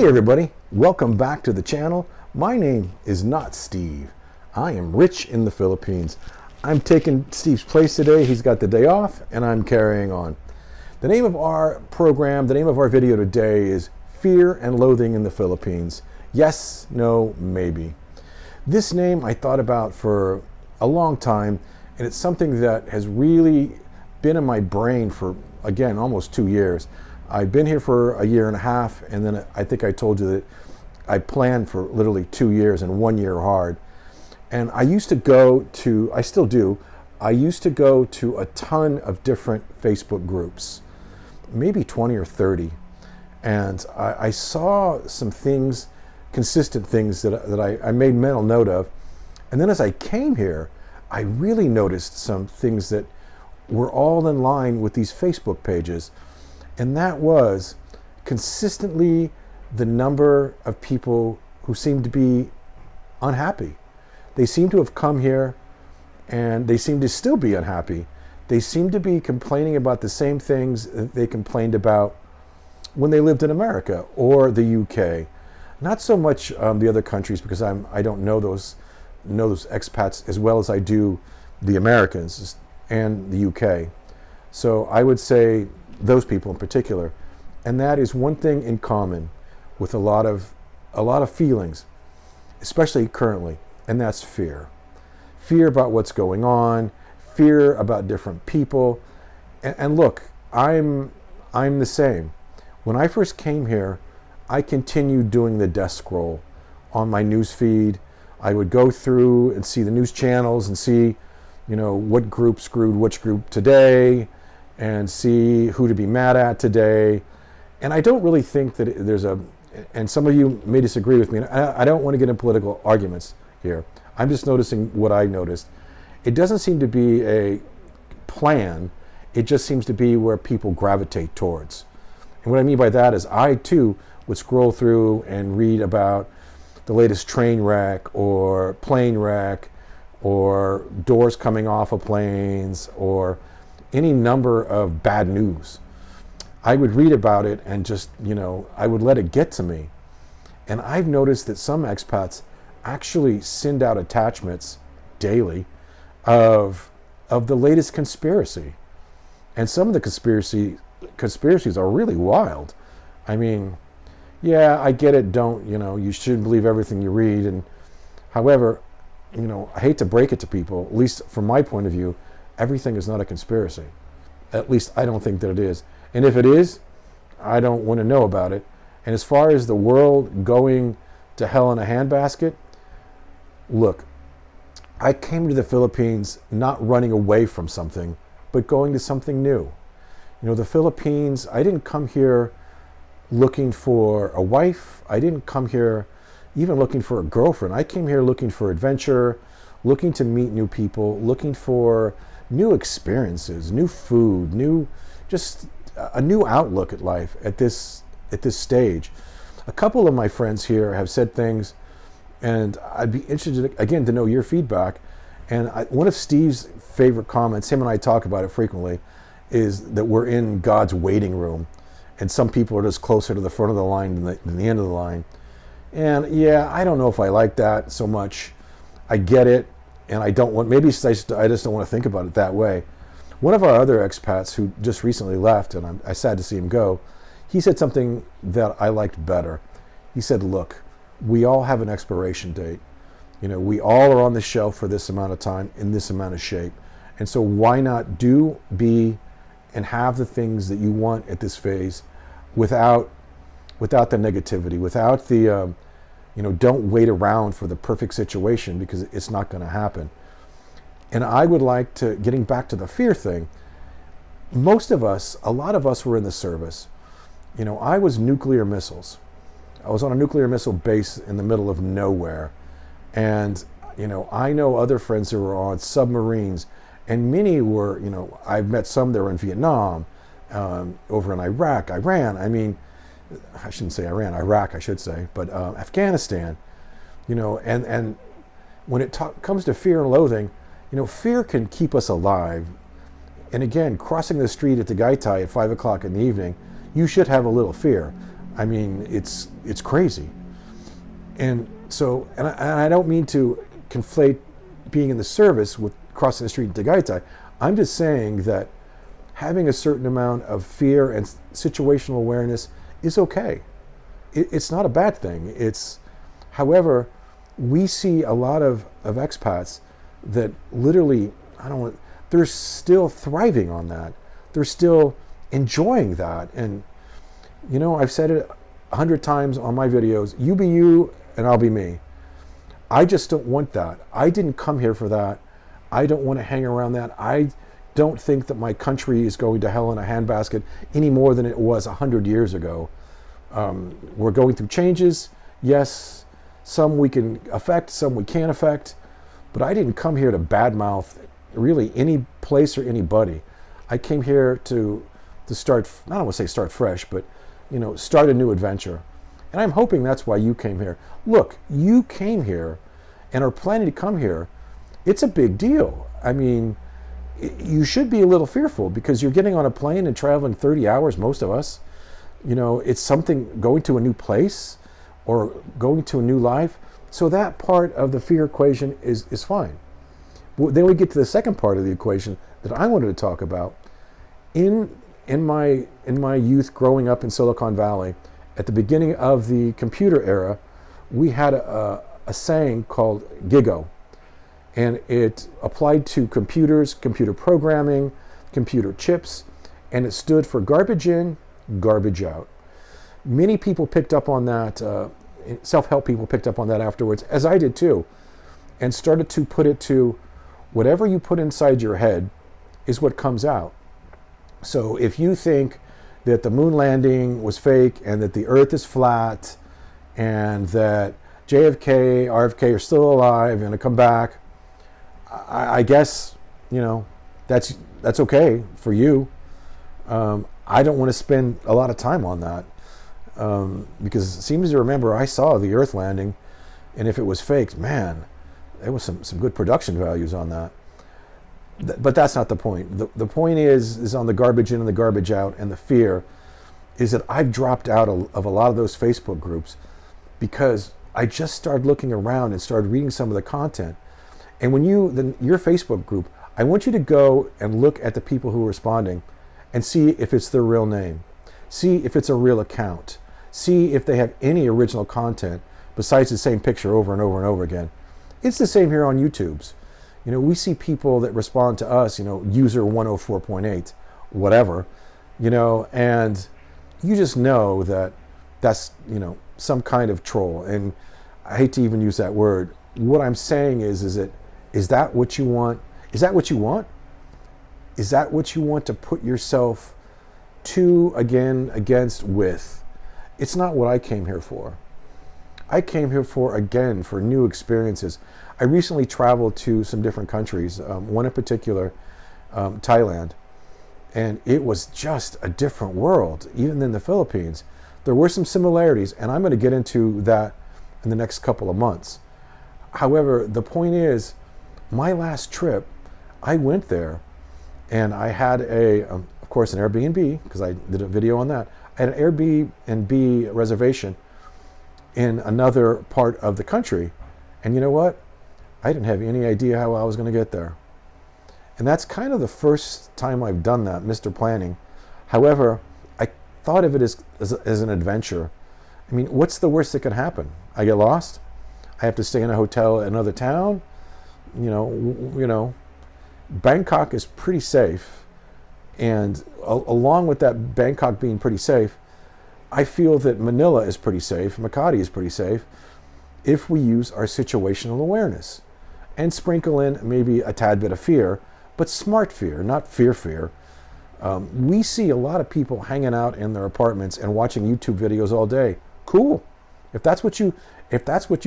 Hey everybody, welcome back to the channel. My name is not Steve. I am Rich in the Philippines. I'm taking Steve's place today. He's got the day off and I'm carrying on. The name of our program, the name of our video today is Fear and Loathing in the Philippines. Yes, no, maybe. This name I thought about for a long time, and it's something that has really been in my brain for, again, almost 2 years. I've been here for a year and a half, and then I think I told you that I planned for literally 2 years and 1 year hard. And I used to go to, I still do, I used to go to a ton of different Facebook groups, maybe 20 or 30. And I saw some things, consistent things that I made mental note of. And then as I came here, I really noticed some things that were all in line with these Facebook pages. And that was consistently the number of people who seemed to be unhappy. They seem to have come here and they seem to still be unhappy. They seem to be complaining about the same things that they complained about when they lived in America or the UK. Not so much the other countries, because I don't know those expats as well as I do the Americans and the UK. So I would say those people in particular. And that is one thing in common with a lot of feelings, especially currently, and that's fear. Fear about what's going on, fear about different people. And look, I'm the same. When I first came here, I continued doing the death scroll on my news feed. I would go through and see the news channels and see, what group screwed which group today, and see who to be mad at today. And I don't really think that and some of you may disagree with me, and I don't want to get in political arguments here. I'm just noticing what I noticed. It doesn't seem to be a plan. It just seems to be where people gravitate towards. And what I mean by that is I too would scroll through and read about the latest train wreck or plane wreck or doors coming off of planes or any number of bad news. I would read about it and just, I would let it get to me. And I've noticed that some expats actually send out attachments daily of the latest conspiracy. And some of the conspiracies are really wild. I mean, yeah, I get it. You shouldn't believe everything you read. And however, I hate to break it to people, at least from my point of view, everything is not a conspiracy. At least I don't think that it is. And if it is, I don't want to know about it. And as far as the world going to hell in a handbasket, look, I came to the Philippines not running away from something, but going to something new. The Philippines, I didn't come here looking for a wife. I didn't come here even looking for a girlfriend. I came here looking for adventure, looking to meet new people, looking for new experiences, new food, just a new outlook at life at this stage. A couple of my friends here have said things, and I'd be interested again to know your feedback. And one of Steve's favorite comments, him and I talk about it frequently, is that we're in God's waiting room, and some people are just closer to the front of the line than the end of the line. And yeah, I don't know if I like that so much. I get it. And I don't want, maybe I just don't want to think about it that way. One of our other expats who just recently left, and I'm sad to see him go, he said something that I liked better. He said, look, we all have an expiration date. We all are on the shelf for this amount of time in this amount of shape. And so why not do, be, and have the things that you want at this phase without the negativity, without the, don't wait around for the perfect situation, because it's not going to happen. And I would like to, getting back to the fear thing, a lot of us were in the service. I was nuclear missiles. I was on a nuclear missile base in the middle of nowhere. And, I know other friends who were on submarines, and many were, I've met some that were in Vietnam, over in Iraq, Iran. I mean, I shouldn't say Iran, Iraq, I should say, but Afghanistan, and when it comes to fear and loathing, fear can keep us alive. And again, crossing the street at the Gaitai at 5 o'clock in the evening, you should have a little fear. I mean, it's crazy. And so, and I don't mean to conflate being in the service with crossing the street in Tagaytay. I'm just saying that having a certain amount of fear and situational awareness is okay. It's not a bad thing. However, we see a lot of expats that literally, they're still thriving on that. They're still enjoying that. And, I've said it 100 times on my videos, you be you and I'll be me. I just don't want that. I didn't come here for that. I don't want to hang around that. I don't think that my country is going to hell in a handbasket any more than it was 100 years ago. We're going through changes. Yes, some we can affect, some we can't affect. But I didn't come here to badmouth really any place or anybody. I came here to start, I don't want to say start fresh, but start a new adventure. And I'm hoping that's why you came here. Look, you came here and are planning to come here. It's a big deal. I mean, you should be a little fearful because you're getting on a plane and traveling 30 hours, most of us. It's something, going to a new place or going to a new life. So that part of the fear equation is fine. Well, then we get to the second part of the equation that I wanted to talk about. In my youth, growing up in Silicon Valley, at the beginning of the computer era, we had a saying called GiGo. And it applied to computers, computer programming, computer chips, and it stood for garbage in, garbage out. Many people picked up on that, self-help people picked up on that afterwards, as I did too, and started to put it to whatever you put inside your head is what comes out. So if you think that the moon landing was fake and that the earth is flat and that JFK, RFK are still alive and to come back, I guess, that's okay for you. I don't want to spend a lot of time on that because it seems to remember I saw the earth landing, and if it was faked, man, there was some good production values on that. But that's not the point. The point is on the garbage in and the garbage out, and the fear is that I've dropped out of a lot of those Facebook groups because I just started looking around and started reading some of the content. And when your Facebook group, I want you to go and look at the people who are responding and see if it's their real name. See if it's a real account. See if they have any original content besides the same picture over and over and over again. It's the same here on YouTube's. We see people that respond to us, user 104.8, whatever, and you just know that that's, some kind of troll. And I hate to even use that word. What I'm saying is that what you want? Is that what you want? Is that what you want to put yourself against with? It's not what I came here for. I came here for new experiences. I recently traveled to some different countries, one in particular, Thailand, and it was just a different world, even in the Philippines. There were some similarities, and I'm going to get into that in the next couple of months. However, the point is, my last trip, I went there, and I had of course, an Airbnb, because I did a video on that. I had an Airbnb reservation in another part of the country, and you know what? I didn't have any idea how I was going to get there. And that's kind of the first time I've done that, Mr. Planning. However, I thought of it as an adventure. I mean, what's the worst that could happen? I get lost? I have to stay in a hotel in another town? Bangkok is pretty safe. And along with that Bangkok being pretty safe, I feel that Manila is pretty safe, Makati is pretty safe, if we use our situational awareness and sprinkle in maybe a tad bit of fear, but smart fear, not fear. We see a lot of people hanging out in their apartments and watching YouTube videos all day. Cool. If that's what you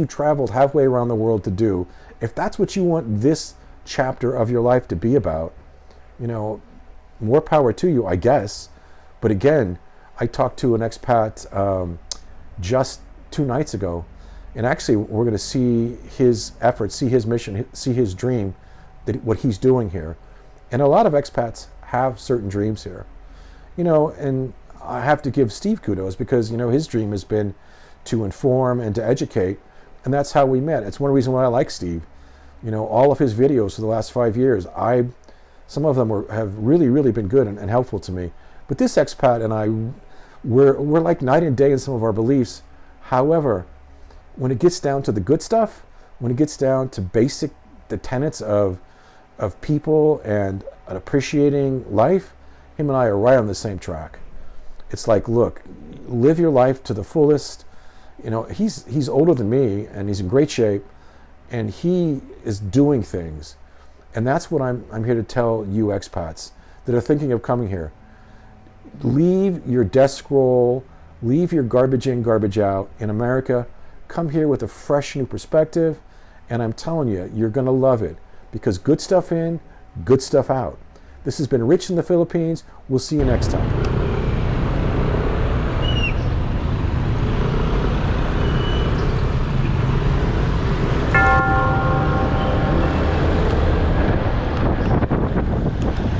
traveled halfway around the world to do, if that's what you want this chapter of your life to be about, more power to you, I guess. But again, I talked to an expat just 2 nights ago, and actually we're going to see his efforts, see his mission, see his dream, what he's doing here. And a lot of expats have certain dreams here. And I have to give Steve kudos because, you know, his dream has been to inform and to educate, and that's how we met. It's one reason why I like Steve. You know, all of his videos for the last 5 years, some of them have really, really been good and helpful to me. But this expat and I, we're like night and day in some of our beliefs. However, when it gets down to the good stuff, when it gets down to the tenets of people and appreciating life, him and I are right on the same track. It's like, look, live your life to the fullest. You know, he's older than me and he's in great shape, and he is doing things. And that's what I'm here to tell you expats that are thinking of coming here. Leave your desk scroll, leave your garbage in, garbage out in America. Come here with a fresh new perspective, and I'm telling you, you're going to love it, because good stuff in, good stuff out. This has been Rich in the Philippines. We'll see you next time.